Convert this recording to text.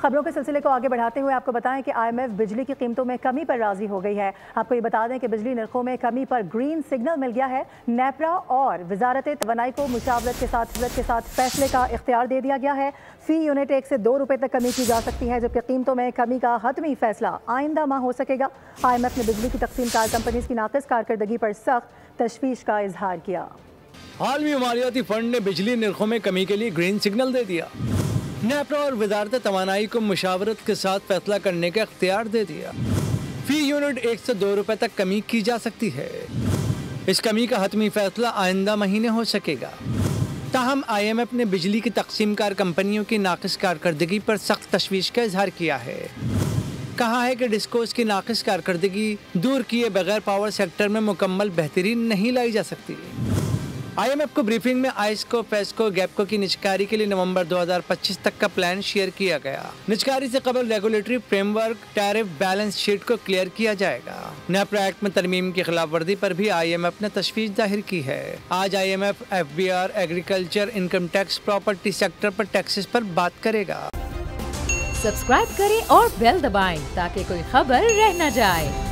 खबरों के सिलसिले को आगे बढ़ाते हुए आपको बताएं कि IMF बिजली की कीमतों में कमी पर राजी हो गई है। आपको ये बता दें कि बिजली नरखों में कमी पर ग्रीन सिग्नल मिल गया है। नेपरा और वजारत तवानाई को मुशावरत के साथ फैसले का इख्तियार दे दिया गया है। फी यूनिट 1 से 2 रुपए तक कमी की जा सकती है, जबकि कीमतों में कमी का हतमी फैसला आइंदा माह हो सकेगा। IMF ने बिजली की तकसीम कार कंपनीज की नाक़िस कारकर्दगी पर सख्त तशवीश का इजहार किया। आलमी मालियाती फंड ने बिजली नरखों में कमी के लिए ग्रीन सिग्नल दे दिया। नेपरा और वजारत तवानाई को मुशावरत के साथ फैसला करने का इख्तियार दे दिया। फी यूनिट 1 से 2 रुपए तक कमी की जा सकती है। इस कमी का हतमी फैसला आइंदा महीने हो सकेगा। ताहम IMF ने बिजली की तकसीम कार कंपनियों की नाक़िस कारकर्दगी पर सख्त तशवीश का इजहार किया है। कहा है कि डिस्कोस की नाक़िस कारकर्दगी दूर किए बगैर पावर सेक्टर में मुकम्मल बेहतरी नहीं लाई जा सकती। IMF को ब्रीफिंग में आइस्को, फेस्को, गैपको की निजकारी के लिए नवंबर 2025 तक का प्लान शेयर किया गया। निजकारी से कबल regulatory framework, tariff, balance sheet को क्लियर किया जाएगा। नेपरा एक्ट में तरमीम की खिलाफ वर्जी पर भी IMF ने तशवीश जाहिर की है। आज IMF FBR, agriculture, income tax, property sector पर टैक्सेस पर बात करेगा। सब्सक्राइब करें और बेल दबाएं ताकि कोई खबर रह न जाए।